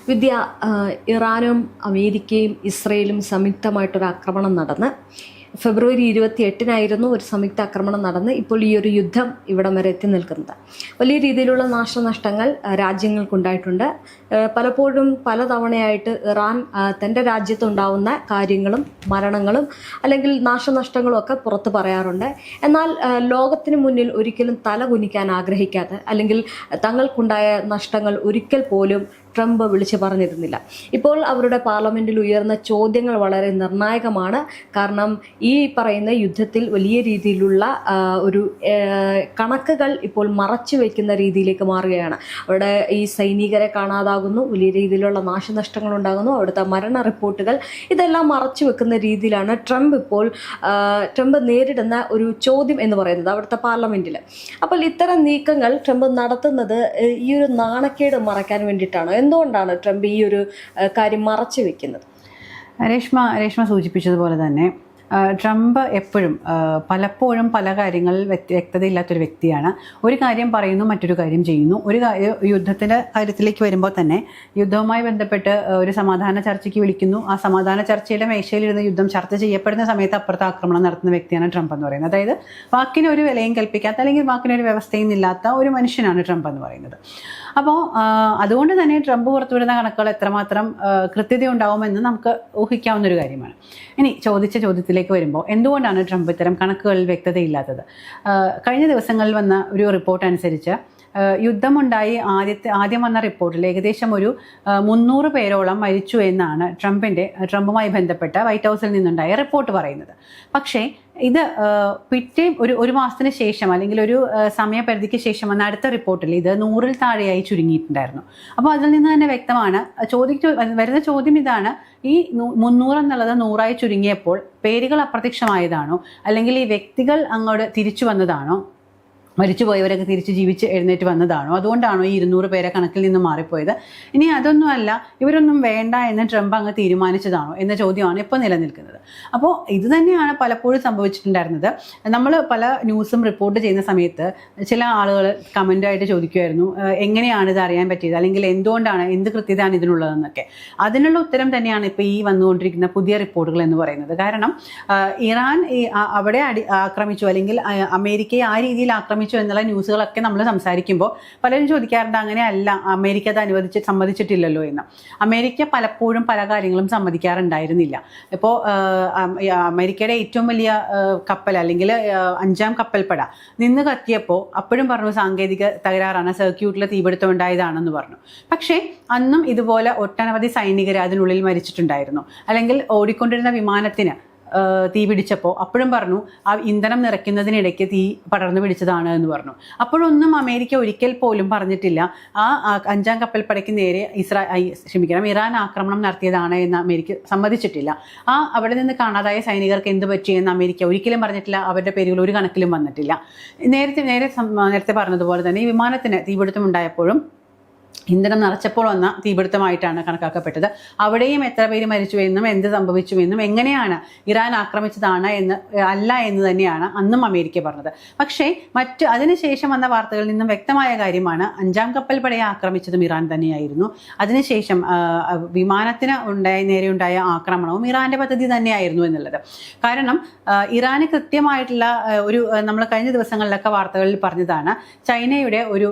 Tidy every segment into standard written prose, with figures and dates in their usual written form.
വിദ്യ ഇറാനും അമേരിക്കയും ഇസ്രയേലും സംയുക്തമായിട്ടൊരു ആക്രമണം നടന്ന് ഫെബ്രുവരി 28-നായിരുന്നു ഒരു സംയുക്ത ആക്രമണം നടന്ന് ഇപ്പോൾ ഈ ഒരു യുദ്ധം ഇവിടം വരെ എത്തി നിൽക്കുന്നത്. വലിയ രീതിയിലുള്ള നാശനഷ്ടങ്ങൾ രാജ്യങ്ങൾക്കുണ്ടായിട്ടുണ്ട്. പലപ്പോഴും പലതവണയായിട്ട് ഇറാൻ തൻ്റെ രാജ്യത്തുണ്ടാവുന്ന കാര്യങ്ങളും മരണങ്ങളും അല്ലെങ്കിൽ നാശനഷ്ടങ്ങളും ഒക്കെ പുറത്ത് പറയാറുണ്ട്. എന്നാൽ ലോകത്തിന് മുന്നിൽ ഒരിക്കലും തല കുനിക്കാൻ ആഗ്രഹിക്കാതെ അല്ലെങ്കിൽ തങ്ങൾക്കുണ്ടായ നഷ്ടങ്ങൾ ഒരിക്കൽ പോലും ട്രംപ് വിളിച്ചു പറഞ്ഞിരുന്നില്ല. ഇപ്പോൾ അവരുടെ പാർലമെൻറ്റിൽ ഉയർന്ന ചോദ്യങ്ങൾ വളരെ നിർണായകമാണ്. കാരണം ഈ പറയുന്ന യുദ്ധത്തിൽ വലിയ രീതിയിലുള്ള ഒരു കണക്കുകൾ ഇപ്പോൾ മറച്ചു വയ്ക്കുന്ന രീതിയിലേക്ക് മാറുകയാണ്. അവിടെ ഈ സൈനികരെ കാണാതാകുന്നു, വലിയ രീതിയിലുള്ള നാശനഷ്ടങ്ങൾ ഉണ്ടാകുന്നു, അവിടുത്തെ മരണ റിപ്പോർട്ടുകൾ ഇതെല്ലാം മറച്ചു വെക്കുന്ന രീതിയിലാണ് ട്രംപ് നേരിടുന്ന ഒരു ചോദ്യം എന്ന് പറയുന്നത് അവിടുത്തെ പാർലമെൻറ്റിൽ. അപ്പോൾ ഇത്തരം നീക്കങ്ങൾ ട്രംപ് നടത്തുന്നത് ഈ ഒരു നാണക്കേട് മറയ്ക്കാൻ വേണ്ടിയിട്ടാണ്. എന്തുകൊണ്ടാണ് ട്രംപ് ഈ ഒരു കാര്യം മറച്ചു വെക്കുന്നത്? രേഷ്മ സൂചിപ്പിച്ചതുപോലെ തന്നെ ട്രംപ് പലപ്പോഴും പല കാര്യങ്ങളിൽ വ്യക്തതയില്ലാത്തൊരു വ്യക്തിയാണ്. ഒരു കാര്യം പറയുന്നു, മറ്റൊരു കാര്യം ചെയ്യുന്നു. യുദ്ധത്തിൻ്റെ കാര്യത്തിലേക്ക് വരുമ്പോൾ തന്നെ യുദ്ധവുമായി ബന്ധപ്പെട്ട് ഒരു സമാധാന ചർച്ചയ്ക്ക് വിളിക്കുന്നു. ആ സമാധാന ചർച്ചയുടെ മേശയിലിരുന്ന് യുദ്ധം ചർച്ച ചെയ്യപ്പെടുന്ന സമയത്ത് അപ്പുറത്ത് ആക്രമണം നടത്തുന്ന വ്യക്തിയാണ് ട്രംപ് എന്ന് പറയുന്നത്. അതായത് വാക്കിന് ഒരു വിലയും കൽപ്പിക്കാത്ത അല്ലെങ്കിൽ വാക്കിനൊരു വ്യവസ്ഥയും ഇല്ലാത്ത ഒരു മനുഷ്യനാണ് ട്രംപ് എന്ന് പറയുന്നത്. അപ്പോൾ അതുകൊണ്ട് തന്നെ ട്രംപ് പുറത്തുവിടുന്ന കണക്കുകൾ എത്രമാത്രം കൃത്യത ഉണ്ടാവുമെന്ന് നമുക്ക് ഊഹിക്കാവുന്നൊരു കാര്യമാണ്. ഇനി ചോദ്യത്തിലേക്ക് വരുമ്പോൾ എന്തുകൊണ്ടാണ് ട്രംപ് ഇത്തരം കണക്കുകളിൽ വ്യക്തതയില്ലാത്തത്? കഴിഞ്ഞ ദിവസങ്ങളിൽ വന്ന ഒരു റിപ്പോർട്ട് അനുസരിച്ച് യുദ്ധമുണ്ടായി ആദ്യം വന്ന റിപ്പോർട്ടിൽ ഏകദേശം ഒരു 300 പേരോളം മരിച്ചു എന്നാണ് ട്രംപുമായി ബന്ധപ്പെട്ട വൈറ്റ് ഹൗസിൽ നിന്നുണ്ടായ റിപ്പോർട്ട് പറയുന്നത്. പക്ഷേ ഇത് പിറ്റേം ഒരു മാസത്തിന് ശേഷം അല്ലെങ്കിൽ ഒരു സമയപരിധിക്ക് ശേഷം വന്ന അടുത്ത റിപ്പോർട്ടിൽ ഇത് 100-ൽ താഴെയായി ചുരുങ്ങിയിട്ടുണ്ടായിരുന്നു. അപ്പോൾ അതിൽ നിന്ന് തന്നെ വ്യക്തമാണ്. വരുന്ന ചോദ്യം ഇതാണ്: ഈ 300 എന്നുള്ളത് 100ആയി ചുരുങ്ങിയപ്പോൾ പേരുകൾ അപ്രത്യക്ഷമായതാണോ, അല്ലെങ്കിൽ ഈ വ്യക്തികൾ അങ്ങോട്ട് തിരിച്ചു വന്നതാണോ, മരിച്ചുപോയവരൊക്കെ തിരിച്ച് ജീവിച്ച് എഴുന്നേറ്റ് വന്നതാണോ, അതുകൊണ്ടാണോ ഈ 200 പേരെ കണക്കിൽ നിന്ന് മാറിപ്പോയത്? ഇനി അതൊന്നുമല്ല, ഇവരൊന്നും വേണ്ട എന്ന് ട്രംപ് അങ്ങ് തീരുമാനിച്ചതാണോ എന്ന ചോദ്യമാണ് ഇപ്പോൾ നിലനിൽക്കുന്നത്. അപ്പോൾ ഇത് തന്നെയാണ് പലപ്പോഴും സംഭവിച്ചിട്ടുണ്ടായിരുന്നത്. നമ്മൾ പല ന്യൂസും റിപ്പോർട്ട് ചെയ്യുന്ന സമയത്ത് ചില ആളുകൾ കമൻ്റായിട്ട് ചോദിക്കുമായിരുന്നു, എങ്ങനെയാണ് ഇത് അറിയാൻ പറ്റിയത്, അല്ലെങ്കിൽ എന്ത് കൃത്യതയാണ് ഇതിനുള്ളതെന്നൊക്കെ. അതിനുള്ള ഉത്തരം തന്നെയാണ് ഇപ്പോൾ ഈ വന്നുകൊണ്ടിരിക്കുന്ന പുതിയ റിപ്പോർട്ടുകൾ എന്ന് പറയുന്നത്. കാരണം ഇറാൻ അവിടെ ആക്രമിച്ചു അല്ലെങ്കിൽ അമേരിക്കയെ ആ രീതിയിൽ ആക്രമിച്ചു എന്നുള്ള ന്യൂസുകളൊക്കെ നമ്മൾ സംസാരിക്കുമ്പോൾ പലരും ചോദിക്കാറുണ്ട്, അങ്ങനെയല്ല, അമേരിക്ക അത് സമ്മതിച്ചിട്ടില്ലല്ലോ എന്ന്. അമേരിക്ക പലപ്പോഴും പല കാര്യങ്ങളും സമ്മതിക്കാറുണ്ടായിരുന്നില്ല. ഇപ്പോൾ അമേരിക്കയുടെ ഏറ്റവും വലിയ കപ്പൽ അല്ലെങ്കിൽ 5ാം കപ്പൽപ്പട നിന്ന് കത്തിയപ്പോൾ അപ്പോഴും പറഞ്ഞു സാങ്കേതിക തകരാറാണ്, സർക്യൂട്ടിൽ തീപിടുത്തം ഉണ്ടായതാണെന്ന് പറഞ്ഞു. പക്ഷേ അന്നും ഇതുപോലെ ഒട്ടനവധി സൈനികർ അതിനുള്ളിൽ മരിച്ചിട്ടുണ്ടായിരുന്നു. അല്ലെങ്കിൽ ഓടിക്കൊണ്ടിരുന്ന വിമാനത്തിന് തീ പിടിച്ചപ്പോൾ അപ്പോഴും പറഞ്ഞു ആ ഇന്ധനം നിറയ്ക്കുന്നതിനിടയ്ക്ക് തീ പടർന്നു പിടിച്ചതാണ് എന്ന് പറഞ്ഞു. അപ്പോഴൊന്നും അമേരിക്ക ഒരിക്കൽ പോലും പറഞ്ഞിട്ടില്ല ആ 5ാം കപ്പൽപ്പടയ്ക്ക് നേരെ ഇറാൻ ആക്രമണം നടത്തിയതാണ് എന്ന് അമേരിക്ക സമ്മതിച്ചിട്ടില്ല. അവിടെ നിന്ന് കാണാതായ സൈനികർക്ക് എന്ത് പറ്റിയെന്ന് അമേരിക്ക ഒരിക്കലും പറഞ്ഞിട്ടില്ല. അവരുടെ പേരുകൾ ഒരു കണക്കിലും വന്നിട്ടില്ല. നേരത്തെ പറഞ്ഞതുപോലെ തന്നെ ഈ വിമാനത്തിന് തീപിടുത്തം ഉണ്ടായപ്പോഴും ഇന്ധനം നിറച്ചപ്പോൾ വന്ന തീപിടുത്തമായിട്ടാണ് കണക്കാക്കപ്പെട്ടത്. അവിടെയും എത്ര പേര് മരിച്ചുവെന്നും എന്ത് സംഭവിച്ചുവെന്നും എങ്ങനെയാണ് ഇറാൻ ആക്രമിച്ചതാണ് അല്ല എന്ന് തന്നെയാണ് അന്നും അമേരിക്ക പറഞ്ഞത്. പക്ഷേ അതിനുശേഷം വന്ന വാർത്തകളിൽ നിന്നും വ്യക്തമായ കാര്യമാണ് 5ാം കപ്പൽപ്പടയെ ആക്രമിച്ചതും ഇറാൻ തന്നെയായിരുന്നു. അതിനുശേഷം വിമാനത്തിന് നേരെയുണ്ടായ ആക്രമണവും ഇറാന്റെ പദ്ധതി തന്നെയായിരുന്നു എന്നുള്ളത്. കാരണം ഇറാന് കൃത്യമായിട്ടുള്ള നമ്മൾ കഴിഞ്ഞ ദിവസങ്ങളിലൊക്കെ വാർത്തകളിൽ പറഞ്ഞതാണ്, ചൈനയുടെ ഒരു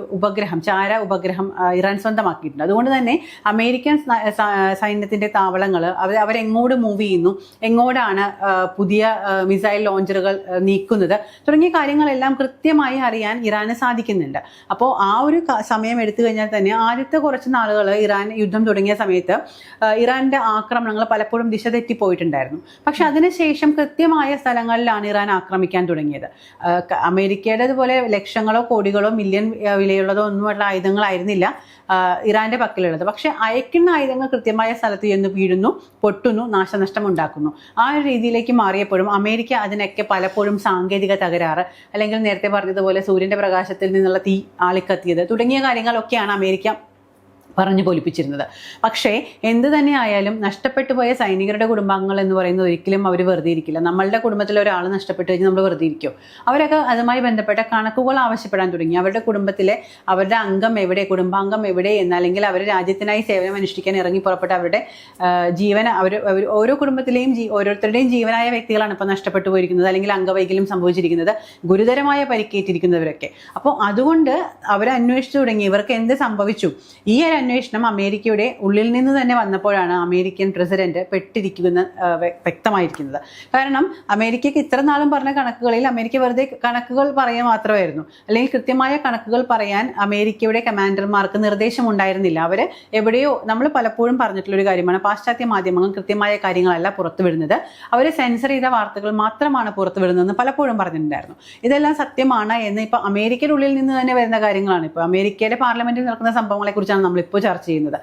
ചാര ഉപഗ്രഹം ഇറാൻ സ്വന്തമാക്കിയിട്ടുണ്ട്. അതുകൊണ്ട് തന്നെ അമേരിക്കൻ സൈന്യത്തിന്റെ താവളങ്ങൾ അവരെങ്ങോട്ട് മൂവ് ചെയ്യുന്നു, എങ്ങോട്ടാണ് പുതിയ മിസൈൽ ലോഞ്ചറുകൾ നീക്കുന്നത് തുടങ്ങിയ കാര്യങ്ങളെല്ലാം കൃത്യമായി അറിയാൻ ഇറാന് സാധിക്കുന്നുണ്ട്. അപ്പോൾ ആ ഒരു സമയം എടുത്തു കഴിഞ്ഞാൽ തന്നെ ആദ്യത്തെ കുറച്ച് നാളുകൾ ഇറാൻ യുദ്ധം തുടങ്ങിയ സമയത്ത് ഇറാന്റെ ആക്രമണങ്ങൾ പലപ്പോഴും ദിശ തെറ്റിപ്പോയിട്ടുണ്ടായിരുന്നു. പക്ഷെ അതിനുശേഷം കൃത്യമായ സ്ഥലങ്ങളിലാണ് ഇറാൻ ആക്രമിക്കാൻ തുടങ്ങിയത്. അമേരിക്കയുടെ അതുപോലെ ലക്ഷങ്ങളോ കോടികളോ മില്യൺ വിലയുള്ളതോ ഒന്നുമുള്ള ആയുധങ്ങളായിരുന്നില്ല ഇറാന്റെ പക്കലുള്ളത്. പക്ഷെ അയക്കുന്ന ആയുധങ്ങൾ കൃത്യമായ സ്ഥലത്ത് ചെന്ന് വീഴുന്നു, പൊട്ടുന്നു, നാശനഷ്ടം ഉണ്ടാക്കുന്നു. ആ ഒരു രീതിയിലേക്ക് മാറിയപ്പോഴും അമേരിക്ക അതിനൊക്കെ പലപ്പോഴും സാങ്കേതിക തകരാറ്, അല്ലെങ്കിൽ നേരത്തെ പറഞ്ഞതുപോലെ സൂര്യന്റെ പ്രകാശത്തിൽ നിന്നുള്ള തീ ആളിക്കത്തിയത് തുടങ്ങിയ കാര്യങ്ങളൊക്കെയാണ് അമേരിക്ക പറഞ്ഞു പൊലിപ്പിച്ചിരുന്നത്. പക്ഷേ എന്ത് തന്നെ ആയാലും നഷ്ടപ്പെട്ടു പോയ സൈനികരുടെ കുടുംബാംഗങ്ങൾ എന്ന് പറയുന്നത് ഒരിക്കലും അവർ വെറുതെ ഇരിക്കില്ല. നമ്മളുടെ കുടുംബത്തിൽ ഒരാൾ നഷ്ടപ്പെട്ടു കഴിഞ്ഞാൽ നമ്മൾ വെറുതെ ഇരിക്കും. അവരൊക്കെ അതുമായി ബന്ധപ്പെട്ട കണക്കുകൾ ആവശ്യപ്പെടാൻ തുടങ്ങി. അവരുടെ കുടുംബത്തിലെ അവരുടെ അംഗം എവിടെ, കുടുംബാംഗം എവിടെ എന്നല്ലെങ്കിൽ അവർ രാജ്യത്തിനായി സേവനം അനുഷ്ഠിക്കാൻ ഇറങ്ങി പുറപ്പെട്ട അവരുടെ ജീവൻ ഓരോ കുടുംബത്തിലെയും ഓരോരുത്തരുടെയും ജീവനായ വ്യക്തികളാണ് ഇപ്പോൾ നഷ്ടപ്പെട്ടു പോയിരിക്കുന്നത്, അല്ലെങ്കിൽ അംഗവൈകല്യം സംഭവിച്ചിരിക്കുന്നത്, ഗുരുതരമായ പരിക്കേറ്റിരിക്കുന്നവരൊക്കെ. അപ്പോൾ അതുകൊണ്ട് അവർ അന്വേഷിച്ചു തുടങ്ങി ഇവർക്ക് എന്ത് സംഭവിച്ചു. ഈ ഒരു അന്വേഷണം അമേരിക്കയുടെ ഉള്ളിൽ നിന്ന് തന്നെ വന്നപ്പോഴാണ് അമേരിക്കൻ പ്രസിഡന്റ് പെട്ടിരിക്കുന്ന വ്യക്തമായിരിക്കുന്നത്. കാരണം അമേരിക്കയ്ക്ക് ഇത്ര നാളും പറഞ്ഞ കണക്കുകളിൽ അമേരിക്ക വെറുതെ കണക്കുകൾ പറയാൻ മാത്രമായിരുന്നു, അല്ലെങ്കിൽ കൃത്യമായ കണക്കുകൾ പറയാൻ അമേരിക്കയുടെ കമാൻഡർമാർക്ക് നിർദ്ദേശം ഉണ്ടായിരുന്നില്ല. അവർ എവിടെയോ, നമ്മൾ പലപ്പോഴും പറഞ്ഞിട്ടുള്ള ഒരു കാര്യമാണ്, പാശ്ചാത്യ മാധ്യമങ്ങൾ കൃത്യമായ കാര്യങ്ങളല്ല പുറത്തുവിടുന്നത്, അവർ സെൻസർ ചെയ്ത വാർത്തകൾ മാത്രമാണ് പുറത്തുവിടുന്നതെന്ന് പലപ്പോഴും പറഞ്ഞിട്ടുണ്ടായിരുന്നു. ഇതെല്ലാം സത്യമാണ് എന്ന് ഇപ്പൊ അമേരിക്കയുടെ ഉള്ളിൽ നിന്ന് തന്നെ വരുന്ന കാര്യങ്ങളാണ്. ഇപ്പൊ അമേരിക്കയുടെ പാർലമെന്റിൽ നടക്കുന്ന സംഭവങ്ങളെ കുറിച്ചാണ് നമ്മളിപ്പോൾ ചർച്ച ചെയ്യുന്നത്.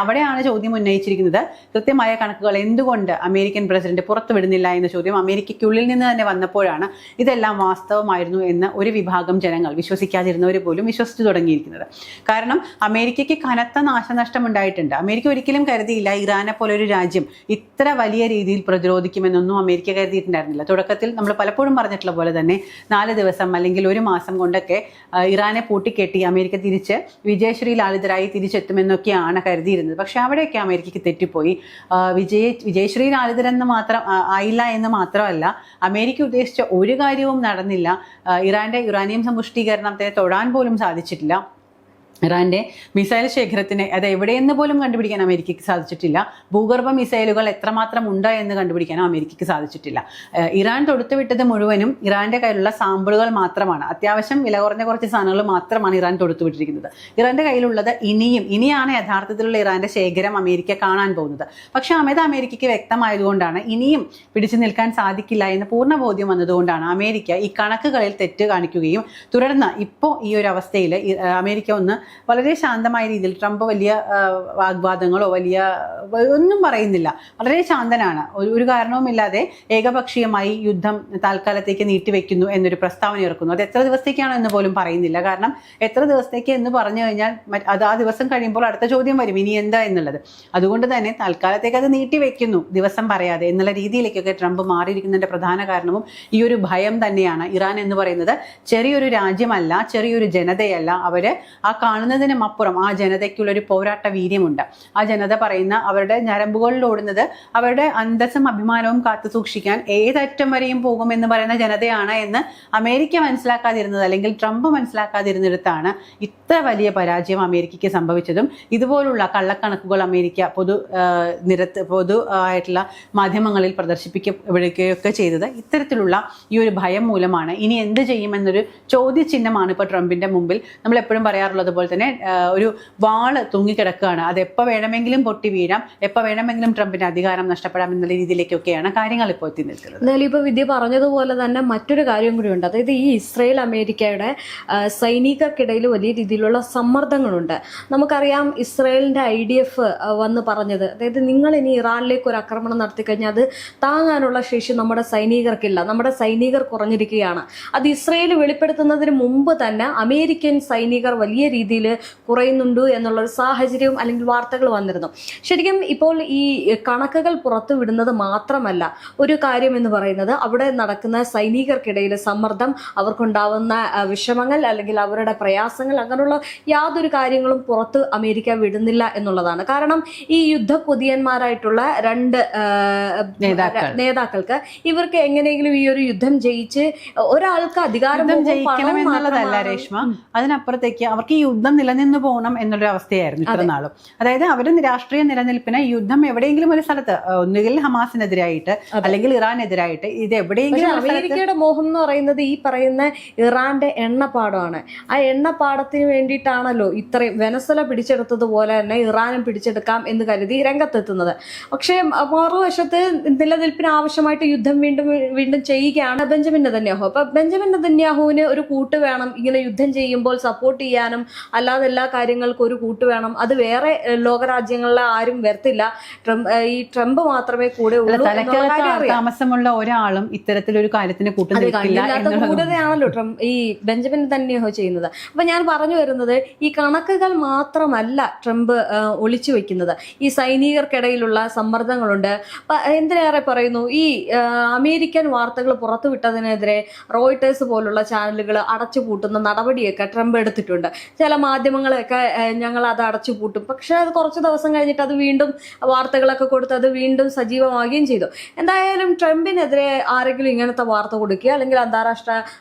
അവിടെയാണ് ചോദ്യം ഉന്നയിച്ചിരിക്കുന്നത്. കൃത്യമായ കണക്കുകൾ എന്തുകൊണ്ട് അമേരിക്കൻ പ്രസിഡന്റ് പുറത്തുവിടുന്നില്ല എന്ന ചോദ്യം അമേരിക്കയ്ക്കുള്ളിൽ നിന്ന് തന്നെ വന്നപ്പോഴാണ് ഇതെല്ലാം വാസ്തവമായിരുന്നു എന്ന് ഒരു വിഭാഗം ജനങ്ങൾ, വിശ്വസിക്കാതിരുന്നവർ പോലും വിശ്വസിച്ചു തുടങ്ങിയിരിക്കുന്നത്. കാരണം അമേരിക്കയ്ക്ക് കനത്ത നാശനഷ്ടം ഉണ്ടായിട്ടുണ്ട്. അമേരിക്ക ഒരിക്കലും കരുതിയില്ല ഇറാനെ പോലൊരു രാജ്യം ഇത്ര വലിയ രീതിയിൽ പ്രതിരോധിക്കുമെന്നൊന്നും അമേരിക്ക കരുതിയിട്ടുണ്ടായിരുന്നില്ല. തുടക്കത്തിൽ നമ്മൾ പലപ്പോഴും പറഞ്ഞിട്ടുള്ള പോലെ തന്നെ 4 ദിവസം അല്ലെങ്കിൽ 1 മാസം കൊണ്ടൊക്കെ ഇറാനെ പൂട്ടിക്കെട്ടി അമേരിക്ക തിരിച്ച് വിജയശ്രീ ലാളിതരായി തിരിച്ചെത്തുമെന്നൊക്കെയാണ് കരുതിയിരുന്നത്. പക്ഷെ അവിടെയൊക്കെ അമേരിക്കയ്ക്ക് തെറ്റിപ്പോയി. വിജയശ്രീ ലാളിതരെന്ന് മാത്രം ആയില്ല എന്ന് മാത്രമല്ല, അമേരിക്ക ഉദ്ദേശിച്ച ഒരു കാര്യവും നടന്നില്ല. ഇറാന്റെ യുറാനിയം സമ്പുഷ്ടീകരണത്തെ തൊടാൻ പോലും സാധിച്ചിട്ടില്ല. ഇറാന്റെ മിസൈൽ ശേഖരത്തിന് അത് എവിടെയെന്ന് പോലും കണ്ടുപിടിക്കാൻ അമേരിക്കയ്ക്ക് സാധിച്ചിട്ടില്ല. ഭൂഗർഭ മിസൈലുകൾ എത്രമാത്രം ഉണ്ട് എന്ന് കണ്ടുപിടിക്കാനും അമേരിക്കയ്ക്ക് സാധിച്ചിട്ടില്ല. ഇറാൻ തൊടുത്തുവിട്ടത് മുഴുവനും ഇറാന്റെ കയ്യിലുള്ള സാമ്പിളുകൾ മാത്രമാണ്. അത്യാവശ്യം വില കുറഞ്ഞ കുറച്ച് സാധനങ്ങൾ മാത്രമാണ് ഇറാൻ തൊടുത്തുവിട്ടിരിക്കുന്നത്. ഇറാന്റെ കയ്യിലുള്ളത് ഇനിയാണ് യഥാർത്ഥത്തിലുള്ള ഇറാന്റെ ശേഖരം അമേരിക്ക കാണാൻ പോകുന്നത്. പക്ഷെ അത് അമേരിക്കയ്ക്ക് വ്യക്തമായതുകൊണ്ടാണ്, ഇനിയും പിടിച്ചു നിൽക്കാൻ സാധിക്കില്ല എന്ന് പൂർണ്ണ ബോധ്യം വന്നതുകൊണ്ടാണ് അമേരിക്ക ഈ കണക്കുകളിൽ തെറ്റ് കാണിക്കുകയും തുടർന്ന് ഇപ്പോൾ ഈ ഒരു അവസ്ഥയിൽ അമേരിക്ക ഒന്ന് വളരെ ശാന്തമായ രീതിയിൽ, ട്രംപ് വലിയ വാഗ്വാദങ്ങളോ വലിയ ഒന്നും പറയുന്നില്ല, വളരെ ശാന്തനാണ്, ഒരു കാരണവുമില്ലാതെ ഏകപക്ഷീയമായി യുദ്ധം താൽക്കാലത്തേക്ക് നീട്ടിവെക്കുന്നു എന്നൊരു പ്രസ്താവന ഇറക്കുന്നു. അത് എത്ര ദിവസത്തേക്കാണ് എന്ന് പോലും പറയുന്നില്ല. കാരണം എത്ര ദിവസത്തേക്ക് എന്ന് പറഞ്ഞു കഴിഞ്ഞാൽ അത് ആ ദിവസം കഴിയുമ്പോൾ അടുത്ത ചോദ്യം വരും, ഇനി എന്താ എന്നുള്ളത്. അതുകൊണ്ട് തന്നെ തൽക്കാലത്തേക്ക് അത് നീട്ടിവെക്കുന്നു, ദിവസം പറയാതെ എന്നുള്ള രീതിയിലേക്കൊക്കെ ട്രംപ് മാറിയിരിക്കുന്നതിന്റെ പ്രധാന കാരണവും ഈ ഒരു ഭയം തന്നെയാണ്. ഇറാൻ എന്ന് പറയുന്നത് ചെറിയൊരു രാജ്യമല്ല, ചെറിയൊരു ജനതയല്ല. അവര് ആ കാണുന്നതിനും അപ്പുറം ആ ജനതയ്ക്കുള്ളൊരു പോരാട്ട വീര്യമുണ്ട്. ആ ജനത പറയുന്ന അവരുടെ ഞരമ്പുകളിലോടുന്നത് അവരുടെ അന്തസ്സും അഭിമാനവും കാത്തു സൂക്ഷിക്കാൻ ഏതറ്റം വരെയും പോകുമെന്ന് പറയുന്ന ജനതയാണ് എന്ന് അമേരിക്ക മനസ്സിലാക്കാതിരുന്നത്, അല്ലെങ്കിൽ ട്രംപ് മനസ്സിലാക്കാതിരുന്നിടത്താണ് ഇത്ര വലിയ പരാജയം അമേരിക്കയ്ക്ക് സംഭവിച്ചതും ഇതുപോലുള്ള കള്ളക്കണക്കുകൾ അമേരിക്ക പൊതു ആയിട്ടുള്ള മാധ്യമങ്ങളിൽ പ്രദർശിപ്പിക്കപ്പെടുകയൊക്കെ ചെയ്തത് ഇത്തരത്തിലുള്ള ഈ ഒരു ഭയം മൂലമാണ്. ഇനി എന്ത് ചെയ്യുമെന്നൊരു ചോദ്യചിഹ്നമാണ് ഇപ്പോൾ ട്രംപിന്റെ മുമ്പിൽ. നമ്മൾ എപ്പോഴും പറയാറുള്ളത് പോലെ തന്നെ ഒരു വാള് തൂങ്ങിക്കിടക്കുകയാണ്. അത് എപ്പോൾ വേണമെങ്കിലും പൊട്ടി വീഴാം, എപ്പോൾ വേണമെങ്കിലും ട്രംപിന്റെ അധികാരം നഷ്ടപ്പെടാം എന്നുള്ള രീതിയിലേക്കൊക്കെയാണ് കാര്യങ്ങൾ ഇപ്പോൾ എത്തി നിൽക്കുന്നത്. എന്നാലും ഇപ്പോൾ വിദ്യ പറഞ്ഞതുപോലെ തന്നെ മറ്റൊരു കാര്യം കൂടിയുണ്ട്. അതായത് ഈ ഇസ്രയേൽ അമേരിക്കയുടെ സൈനികർക്കിടയിൽ വലിയ രീതിയിലുള്ള സമ്മർദ്ദങ്ങളുണ്ട്. നമുക്കറിയാം ഇസ്രയേലിന്റെ IDF വന്ന് പറഞ്ഞത്, അതായത് നിങ്ങൾ ഇനി ഇറാനിലേക്ക് ഒരു ആക്രമണം നടത്തി കഴിഞ്ഞാൽ അത് താങ്ങാനുള്ള ശേഷി നമ്മുടെ സൈനികർക്കില്ല, നമ്മുടെ സൈനികർ കുറഞ്ഞിരിക്കുകയാണ്. അത് ഇസ്രയേൽ വെളിപ്പെടുത്തുന്നതിന് മുമ്പ് തന്നെ അമേരിക്കൻ സൈനികർ വലിയ രീതിയിൽ കുറയുന്നുണ്ട് എന്നുള്ളൊരു സാഹചര്യവും അല്ലെങ്കിൽ വാർത്തകൾ വന്നിരുന്നു. ശരിക്കും ഇപ്പോൾ ഈ കണക്കുകൾ പുറത്തു വിടുന്നത് മാത്രമല്ല ഒരു കാര്യം എന്ന് പറയുന്നത്, അവിടെ നടക്കുന്ന സൈനികർക്കിടയിൽ സമ്മർദ്ദം, അവർക്കുണ്ടാവുന്ന വിഷമങ്ങൾ അല്ലെങ്കിൽ അവരുടെ പ്രയാസങ്ങൾ, അങ്ങനെയുള്ള യാതൊരു കാര്യങ്ങളും പുറത്ത് അമേരിക്ക വിടുന്നില്ല എന്നുള്ളതാണ്. കാരണം ഈ യുദ്ധക്കൊതിയന്മാരായിട്ടുള്ള 2 നേതാക്കൾക്ക് ഇവർക്ക് എങ്ങനെയെങ്കിലും ഈ ഒരു യുദ്ധം ജയിച്ച് ഒരാൾക്ക് അധികാരം ജയിക്കണം എന്നുള്ളതല്ല രേഷ്മ, അതിനപ്പുറത്തേക്ക് അവർക്ക് ഈ യുദ്ധം നിലനിന്ന് പോകണം എന്നുള്ളൊരു അവസ്ഥയായിരുന്നു ഇത്ര നാളും. അതായത് അവരുടെ രാഷ്ട്രീയ നിലനിൽപ്പിന് യുദ്ധം എവിടെയെങ്കിലും ഒരു സ്ഥലത്ത്, ഒന്നുകിൽ ഹമാസിനെതിരായിട്ട് അല്ലെങ്കിൽ ഇറാനെതിരായിട്ട്, ഇത് എവിടെയെങ്കിലും. അമേരിക്കയുടെ മോഹം എന്ന് പറയുന്നത് ഈ പറയുന്ന ഇറാന്റെ എണ്ണപ്പാടമാണ്. ആ എണ്ണപ്പാടത്തിന് വേണ്ടിയിട്ടാണല്ലോ ഇത്രയും വെനസ്വല പിടിച്ചെടുത്തതുപോലെ തന്നെ ഇറാനും പിടിച്ചെടുക്കാം എന്ന് കരുതി രംഗത്തെത്തുന്നത്. പക്ഷേ മറുവശത്ത് നിലനിൽപ്പിന് ആവശ്യമായിട്ട് യുദ്ധം വീണ്ടും ചെയ്യുകയാണ് ബെഞ്ചമിൻ നെതന്യാഹു. അപ്പൊ ബെഞ്ചമിൻ നെതന്യാഹുവിന് ഒരു കൂട്ട് വേണം, ഇങ്ങനെ യുദ്ധം ചെയ്യുമ്പോൾ സപ്പോർട്ട് ചെയ്യാനും അല്ലാതെ എല്ലാ കാര്യങ്ങൾക്കും ഒരു കൂട്ട് വേണം, അത് വേറെ ലോകരാജ്യങ്ങളിലെ ആരും വരത്തില്ല, ഈ ട്രംപ് മാത്രമേ കൂടെ ഉള്ളൂ എന്നുള്ള കാര്യം അറിയാം. താമസമുള്ള ഒരാളും ഇത്തരത്തിലൊരു കാര്യത്തിന് കൂട്ടുകൂടുതയാണല്ലോ ഈ ബെഞ്ചമിൻ തന്നെയോ ചെയ്യുന്നത്. അപ്പൊ ഞാൻ പറഞ്ഞു വരുന്നത്, ഈ കണക്കുകൾ മാത്രമല്ല ട്രംപ് ഒളിച്ചു വെക്കുന്നത്, ഈ സൈനികർക്കിടയിലുള്ള സമ്മർദ്ദങ്ങളുണ്ട്. എന്തിനേറെ പറയുന്നു, ഈ അമേരിക്കൻ വാർത്തകൾ പുറത്തുവിട്ടതിനെതിരെ റോയിട്ടേഴ്സ് പോലുള്ള ചാനലുകൾ അടച്ചുപൂട്ടുന്ന നടപടിയൊക്കെ ട്രംപ് എടുത്തിട്ടുണ്ട്. ചില മാധ്യമങ്ങളൊക്കെ ഞങ്ങൾ അത് അടച്ചുപൂട്ടും, പക്ഷെ അത് കുറച്ച് ദിവസം കഴിഞ്ഞിട്ട് അത് വീണ്ടും വാർത്തകളൊക്കെ കൊടുത്ത് അത് വീണ്ടും സജീവമാകുകയും ചെയ്തു. എന്തായാലും ട്രംപിനെതിരെ ആരെങ്കിലും ഇങ്ങനത്തെ വാർത്ത കൊടുക്കുക അല്ലെങ്കിൽ അന്താരാഷ്ട്ര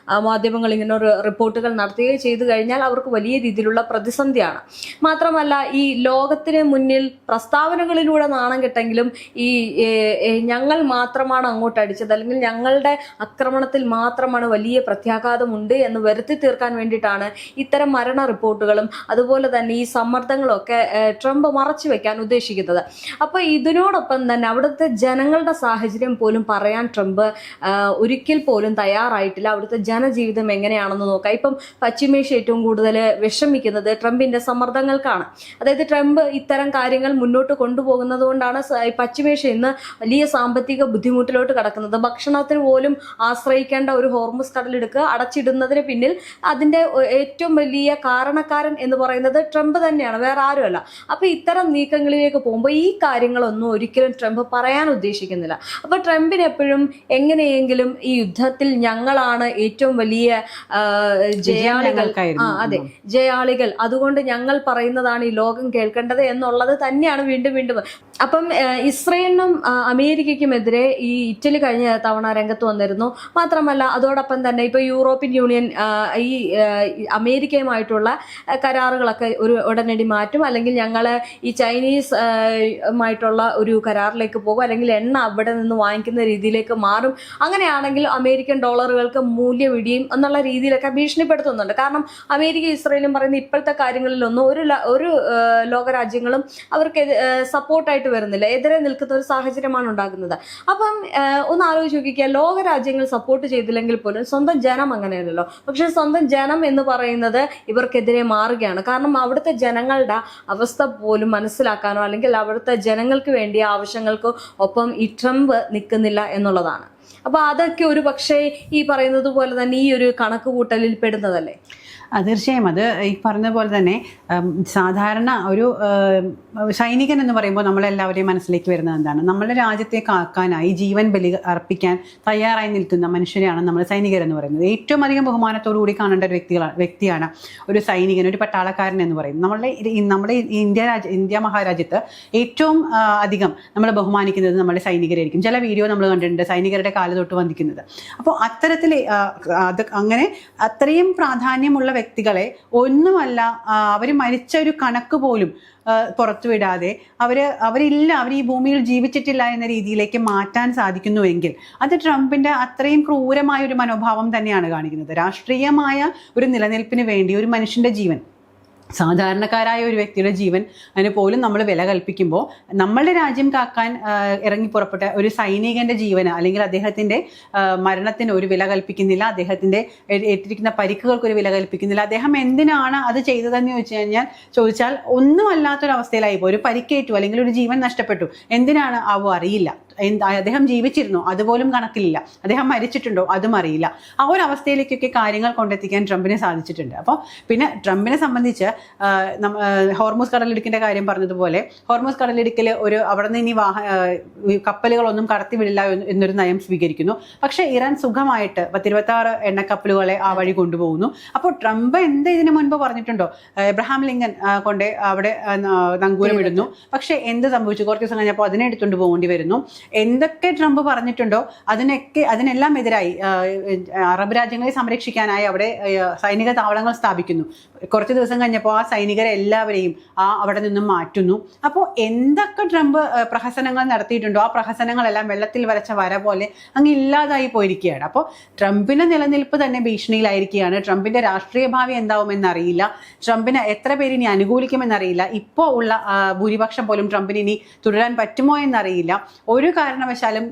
മാധ്യമങ്ങൾ ഇങ്ങനെ ഒരു റിപ്പോർട്ടുകൾ നടത്തുകയോ ചെയ്തു കഴിഞ്ഞാൽ അവർക്ക് വലിയ രീതിയിലുള്ള പ്രതിസന്ധിയാണ്. മാത്രമല്ല, ഈ ലോകത്തിന് മുന്നിൽ പ്രസ്താവനകളിലൂടെ നാണം കെട്ടെങ്കിലും ഈ ഞങ്ങൾ മാത്രമാണ് അങ്ങോട്ട് അടിച്ചത് അല്ലെങ്കിൽ ഞങ്ങളുടെ ആക്രമണത്തിൽ മാത്രമാണ് വലിയ പ്രത്യാഘാതമുണ്ട് എന്ന് വരുത്തി തീർക്കാൻ വേണ്ടിയിട്ടാണ് ഇത്തരം മരണ റിപ്പോർട്ടുകളും അതുപോലെ തന്നെ ഈ സമ്മർദ്ദങ്ങളൊക്കെ ട്രംപ് മറച്ചു വെക്കാൻ ഉദ്ദേശിക്കുന്നത്. അപ്പോൾ ഇതിനോടൊപ്പം തന്നെ അവിടുത്തെ ജനങ്ങളുടെ സാഹചര്യം പോലും പറയാൻ ട്രംപ് ഒരിക്കൽ പോലും തയ്യാറായിട്ടില്ല. അവിടുത്തെ ജനജീവിതം എങ്ങനെയാണെന്ന് നോക്കാം. ഇപ്പം പശ്ചിമേഷ്യ ഏറ്റവും കൂടുതൽ വിഷമിക്കുന്നത് ട്രംപിന്റെ സമ്മർദ്ദങ്ങൾക്കാണ്. അതായത് ട്രംപ് ഇത്തരം കാര്യങ്ങൾ മുന്നോട്ട് കൊണ്ടുപോകുന്നത് കൊണ്ടാണ് പശ്ചിമേഷ്യ ഇന്ന് വലിയ സാമ്പത്തിക ബുദ്ധിമുട്ടിലോട്ട് കടക്കുന്നത്. ഭക്ഷണത്തിന് പോലും ആശ്രയിക്കേണ്ട ഒരു ഹോർമുസ് കടലിടുക്ക് അടച്ചിടുന്നതിന് പിന്നിൽ അതിന്റെ ഏറ്റവും വലിയ കാരണക്കാരൻ എന്ന് പറയുന്നത് ട്രംപ് തന്നെയാണ്, വേറെ ആരുമല്ല. അപ്പൊ ഇത്തരം നീക്കങ്ങളിലേക്ക് പോകുമ്പോൾ ഈ കാര്യങ്ങളൊന്നും ഒരിക്കലും ട്രംപ് പറയാൻ ഉദ്ദേശിക്കുന്നില്ല. അപ്പൊ ട്രംപിന് എപ്പോഴും എങ്ങനെയെങ്കിലും ഈ യുദ്ധത്തിൽ ഞങ്ങളാണ് ഏറ്റവും വലിയ ജയാളികൾ, അതെ ജയാളികൾ, അതുകൊണ്ട് ഞങ്ങൾ പറയുന്നതാണ് ഈ ലോകം കേൾക്കേണ്ടത് എന്നുള്ളത് തന്നെയാണ് വീണ്ടും വീണ്ടും. അപ്പം ഇസ്രയേലിനും അമേരിക്കയ്ക്കുമെതിരെ ഈ ഇറ്റലി കഴിഞ്ഞ തവണ രംഗത്ത് വന്നിരുന്നു. മാത്രമല്ല അതോടൊപ്പം തന്നെ ഇപ്പൊ യൂറോപ്യൻ യൂണിയൻ ഈ അമേരിക്കയുമായിട്ടുള്ള കരാറുകളൊക്കെ ഉടനടി മാറ്റും, അല്ലെങ്കിൽ ഞങ്ങൾ ഈ ചൈനീസ് മായിട്ടുള്ള ഒരു കരാറിലേക്ക് പോകും, അല്ലെങ്കിൽ എണ്ണ അവിടെ നിന്ന് വാങ്ങിക്കുന്ന രീതിയിലേക്ക് മാറും. അങ്ങനെയാണെങ്കിൽ അമേരിക്കൻ ഡോളറുകൾക്ക് മൂല്യം ഇടിയും എന്നുള്ള രീതിയിലൊക്കെ ഭീഷണിപ്പെടുത്തുന്നുണ്ട്. കാരണം അമേരിക്ക ഇസ്രയേലും പറയുന്ന ഇപ്പോഴത്തെ കാര്യങ്ങളിലൊന്നും ഒരു ലോകരാജ്യങ്ങളും അവർക്ക് സപ്പോർട്ടായിട്ട് വരുന്നില്ല, എതിരെ നിൽക്കുന്ന ഒരു സാഹചര്യമാണ് ഉണ്ടാകുന്നത്. അപ്പം ഒന്ന് ആലോചിച്ച് നോക്കിക്കുക, ലോകരാജ്യങ്ങൾ സപ്പോർട്ട് ചെയ്തില്ലെങ്കിൽ പോലും സ്വന്തം ജനം അങ്ങനെയല്ലല്ലോ. പക്ഷെ സ്വന്തം ജനം എന്ന് പറയുന്നത് ഇവർക്കെതിരെ മാറുകയാണ്. കാരണം അവിടുത്തെ ജനങ്ങളുടെ അവസ്ഥ പോലും മനസ്സിലാക്കാനോ അല്ലെങ്കിൽ അവിടുത്തെ ജനങ്ങൾക്ക് വേണ്ടിയ ആവശ്യങ്ങൾക്ക് ഒപ്പം ഈ ട്രംപ് നിൽക്കുന്നില്ല എന്നുള്ളതാണ്. അപ്പൊ അതൊക്കെ ഒരു പക്ഷേ ഈ പറയുന്നത് പോലെ തന്നെ ഈ ഒരു കണക്കുകൂട്ടലിൽ പെടുന്നതല്ലേ? തീർച്ചയായും അത് ഈ പറഞ്ഞ പോലെ തന്നെ സാധാരണ ഒരു സൈനികൻ എന്ന് പറയുമ്പോൾ നമ്മളെല്ലാവരെയും മനസ്സിലേക്ക് വരുന്നത് എന്താണ്? നമ്മുടെ രാജ്യത്തെ കാക്കാനായി ജീവൻ ബലി അർപ്പിക്കാൻ തയ്യാറായി നിൽക്കുന്ന മനുഷ്യരെയാണ് നമ്മൾ സൈനികരെന്ന് പറയുന്നത്. ഏറ്റവും അധികം ബഹുമാനത്തോടു കൂടി കാണേണ്ട ഒരു വ്യക്തിയാണ് ഒരു സൈനികൻ, ഒരു പട്ടാളക്കാരൻ എന്ന് പറയുന്നത്. നമ്മുടെ ഇന്ത്യ മഹാരാജ്യത്ത് ഏറ്റവും അധികം നമ്മൾ ബഹുമാനിക്കുന്നത് നമ്മുടെ സൈനികരായിരിക്കും. ചില വീഡിയോ നമ്മൾ കണ്ടിട്ടുണ്ട് സൈനികരുടെ കാല് തൊട്ട് വന്ദിക്കുന്നത്. അപ്പോൾ അത്തരത്തിൽ അങ്ങനെ അത്രയും പ്രാധാന്യമുള്ള വ്യക്തികളെ ഒന്നുമല്ല അവർ മരിച്ച ഒരു കണക്ക് പോലും പുറത്തുവിടാതെ അവർ ഈ ഭൂമിയിൽ ജീവിച്ചിട്ടില്ല എന്ന രീതിയിലേക്ക് മാറ്റാൻ സാധിക്കുന്നുവെങ്കിൽ അത് ട്രംപിന്റെ അത്രയും ക്രൂരമായ ഒരു മനോഭാവം തന്നെയാണ് കാണിക്കുന്നത്. രാഷ്ട്രീയമായ ഒരു നിലനിൽപ്പിന് വേണ്ടി ഒരു മനുഷ്യന്റെ ജീവൻ, സാധാരണക്കാരായ ഒരു വ്യക്തിയുടെ ജീവൻ അതിന് പോലും നമ്മൾ വില കൽപ്പിക്കുമ്പോൾ നമ്മളുടെ രാജ്യം കാക്കാൻ ഇറങ്ങി പുറപ്പെട്ട ഒരു സൈനികന്റെ ജീവന് അല്ലെങ്കിൽ അദ്ദേഹത്തിന്റെ മരണത്തിന് ഒരു വില കൽപ്പിക്കുന്നില്ല, അദ്ദേഹത്തിന്റെ ഏറ്റിരിക്കുന്ന പരിക്കുകൾക്ക് ഒരു വില കൽപ്പിക്കുന്നില്ല. അദ്ദേഹം എന്തിനാണ് അത് ചെയ്തതെന്ന് ചോദിച്ചാൽ ഒന്നുമല്ലാത്തൊരവസ്ഥയിലായി പോയി. ഒരു പരിക്കേറ്റു അല്ലെങ്കിൽ ഒരു ജീവൻ നഷ്ടപ്പെട്ടു, എന്തിനാണ് അറിയില്ല. അദ്ദേഹം ജീവിച്ചിരുന്നോ അതുപോലും കണക്കിലില്ല, അദ്ദേഹം മരിച്ചിട്ടുണ്ടോ അതും അറിയില്ല. ആ ഒരു അവസ്ഥയിലേക്കൊക്കെ കാര്യങ്ങൾ കൊണ്ടെത്തിക്കാൻ ട്രംപിന് സാധിച്ചിട്ടുണ്ട്. അപ്പോൾ പിന്നെ ട്രംപിനെ സംബന്ധിച്ച് ഹോർമുസ് കടലിടുക്കിന്റെ കാര്യം പറഞ്ഞതുപോലെ ഹോർമുസ് കടലിടുക്കിൽ അവിടെ നിന്ന് ഇനി കപ്പലുകളൊന്നും കടത്തിവിടില്ല എന്നൊരു നയം സ്വീകരിക്കുന്നു. പക്ഷെ ഇറാൻ സുഖമായിട്ട് 26 എണ്ണക്കപ്പലുകളെ ആ വഴി കൊണ്ടുപോകുന്നു. അപ്പോൾ ട്രംപ് ഇതിനു മുൻപ് പറഞ്ഞിട്ടുണ്ടോ? എബ്രഹാം ലിങ്കൻ കൊണ്ട് അവിടെ നങ്കൂരമിടുന്നു. പക്ഷെ എന്ത് സംഭവിച്ചു? കുറച്ച് ദിവസം കഴിഞ്ഞപ്പോൾ അതിനെ എടുത്തുകൊണ്ട് പോകേണ്ടി വരുന്നു. എന്തൊക്കെ ട്രംപ് പറഞ്ഞിട്ടുണ്ടോ അതിനെല്ലാം എതിരായി അറബ് രാജ്യങ്ങളെ സംരക്ഷിക്കാനായി അവിടെ സൈനിക താവളങ്ങൾ സ്ഥാപിക്കുന്നു. കുറച്ച് ദിവസം കഴിഞ്ഞപ്പോൾ ആ സൈനികരെ എല്ലാവരെയും അവിടെ നിന്നും മാറ്റുന്നു. അപ്പോൾ എന്തൊക്കെ ട്രംപ് പ്രഹസനങ്ങൾ നടത്തിയിട്ടുണ്ടോ ആ പ്രഹസനങ്ങളെല്ലാം വെള്ളത്തിൽ വരച്ച വര പോലെ അങ്ങ് ഇല്ലാതായി പോയിരിക്കുകയാണ്. അപ്പോൾ ട്രംപിന്റെ നിലനിൽപ്പ് തന്നെ ഭീഷണിയിലായിരിക്കുകയാണ്. ട്രംപിന്റെ രാഷ്ട്രീയ ഭാവി എന്താവുമെന്നറിയില്ല. ട്രംപിന് എത്ര പേര് ഇനി അനുകൂലിക്കുമെന്നറിയില്ല. ഇപ്പോൾ ഉള്ള ഭൂരിപക്ഷം പോലും ട്രംപിന് ഇനി തുടരാൻ പറ്റുമോ എന്നറിയില്ല. ഒരു കാരണവശാലും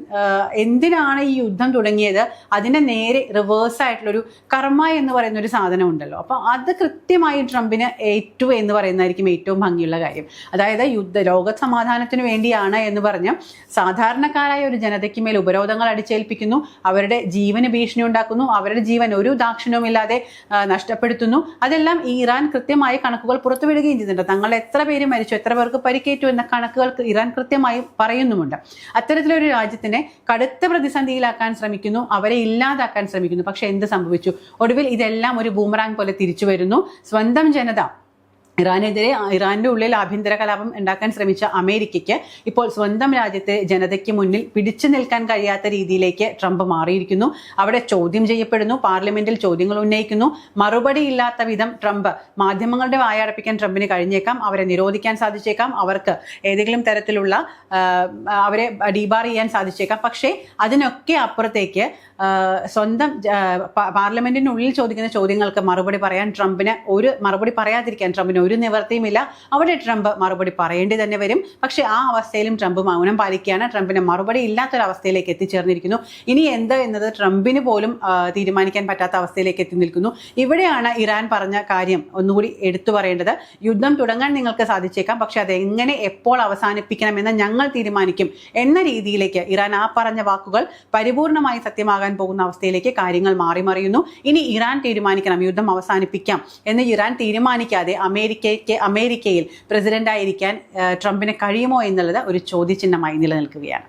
എന്തിനാണ് ഈ യുദ്ധം തുടങ്ങിയത് അതിന്റെ നേരെ റിവേഴ്സ് ആയിട്ടുള്ളൊരു കർമ്മ എന്ന് പറയുന്ന ഒരു സാധനം ഉണ്ടല്ലോ. അപ്പോൾ അത് കൃത്യമായി ട്രംപിന് ഏറ്റു എന്ന് പറയുന്നതായിരിക്കും ഏറ്റവും ഭംഗിയുള്ള കാര്യം. അതായത് ലോക സമാധാനത്തിന് വേണ്ടിയാണ് എന്ന് പറഞ്ഞ് സാധാരണക്കാരായ ഒരു ജനതയ്ക്ക് മേൽ ഉപരോധങ്ങൾ അടിച്ചേൽപ്പിക്കുന്നു, അവരുടെ ജീവന് ഭീഷണി ഉണ്ടാക്കുന്നു, അവരുടെ ജീവൻ ഒരു ദാക്ഷിണ്യവുമില്ലാതെ നഷ്ടപ്പെടുത്തുന്നു. അതെല്ലാം ഇറാൻ കൃത്യമായി കണക്കുകൾ പുറത്തുവിടുകയും ചെയ്യുന്നുണ്ട്. തങ്ങൾ എത്ര പേര് മരിച്ചു, എത്ര പേർക്ക് പരിക്കേറ്റു എന്ന കണക്കുകൾ ഇറാൻ കൃത്യമായി പറയുന്നുമുണ്ട്. അത്തരത്തിലൊരു രാജ്യത്തിനെ കടുത്ത പ്രതിസന്ധിയിലാക്കാൻ ശ്രമിക്കുന്നു, അവരെ ഇല്ലാതാക്കാൻ ശ്രമിക്കുന്നു. പക്ഷെ എന്ത് സംഭവിച്ചു? ഒടുവിൽ ഇതെല്ലാം ഒരു ബൂമറാങ് പോലെ തിരിച്ചു വരുന്നു. സ്വന്തം ജനത ഇറാനെതിരെ ഇറാന്റെ ഉള്ളിൽ ആഭ്യന്തര കലാപം ഉണ്ടാക്കാൻ ശ്രമിച്ച അമേരിക്കയ്ക്ക് ഇപ്പോൾ സ്വന്തം രാജ്യത്തെ ജനതയ്ക്ക് മുന്നിൽ പിടിച്ചു നിൽക്കാൻ കഴിയാത്ത രീതിയിലേക്ക് ട്രംപ് മാറിയിരിക്കുന്നു. അവിടെ ചോദ്യം ചെയ്യപ്പെടുന്നു, പാർലമെന്റിൽ ചോദ്യങ്ങൾ ഉന്നയിക്കുന്നു. മറുപടി ഇല്ലാത്ത വിധം ട്രംപ് മാധ്യമങ്ങളുടെ വായടപ്പിക്കാൻ ട്രംപിന് കഴിഞ്ഞേക്കാം, അവരെ നിരോധിക്കാൻ സാധിച്ചേക്കാം, അവർക്ക് ഏതെങ്കിലും തരത്തിലുള്ള അവരെ ഡീബാർ ചെയ്യാൻ സാധിച്ചേക്കാം. പക്ഷേ അതിനൊക്കെ അപ്പുറത്തേക്ക് സ്വന്തം പാർലമെന്റിനുള്ളിൽ ചോദിക്കുന്ന ചോദ്യങ്ങൾക്ക് മറുപടി പറയാൻ മറുപടി പറയാതിരിക്കാൻ ട്രംപിന് ഒരു നിവർത്തിയുമില്ല. അവിടെ ട്രംപ് മറുപടി പറയേണ്ടി തന്നെ വരും. പക്ഷെ ആ അവസ്ഥയിലും ട്രംപ് മൗനം പാലിക്കുകയാണ്. ട്രംപിന് മറുപടി ഇല്ലാത്തൊരവസ്ഥയിലേക്ക് എത്തിച്ചേർന്നിരിക്കുന്നു. ഇനി എന്ത് എന്നത് ട്രംപിന് പോലും തീരുമാനിക്കാൻ പറ്റാത്ത അവസ്ഥയിലേക്ക് എത്തി നിൽക്കുന്നു. ഇവിടെയാണ് ഇറാൻ പറഞ്ഞ കാര്യം ഒന്നുകൂടി എടുത്തു പറയേണ്ടത്. യുദ്ധം തുടങ്ങാൻ നിങ്ങൾക്ക് സാധിച്ചേക്കാം, പക്ഷെ അതെങ്ങനെ എപ്പോൾ അവസാനിപ്പിക്കണമെന്ന് ഞങ്ങൾ തീരുമാനിക്കും എന്ന രീതിയിലേക്ക് ഇറാൻ ആ പറഞ്ഞ വാക്കുകൾ പരിപൂർണമായി സത്യമാകാൻ പോകുന്ന അവസ്ഥയിലേക്ക് കാര്യങ്ങൾ മാറിമറിയുന്നു. ഇനി ഇറാൻ തീരുമാനിക്കണം യുദ്ധം അവസാനിപ്പിക്കാം എന്ന്. ഇറാൻ തീരുമാനിക്കാതെ അമേരിക്കയിൽ പ്രസിഡന്റായിരിക്കാൻ ട്രംപിന് കഴിയുമോ എന്നുള്ളത് ഒരു ചോദ്യചിഹ്നമായി നിലനിൽക്കുകയാണ്.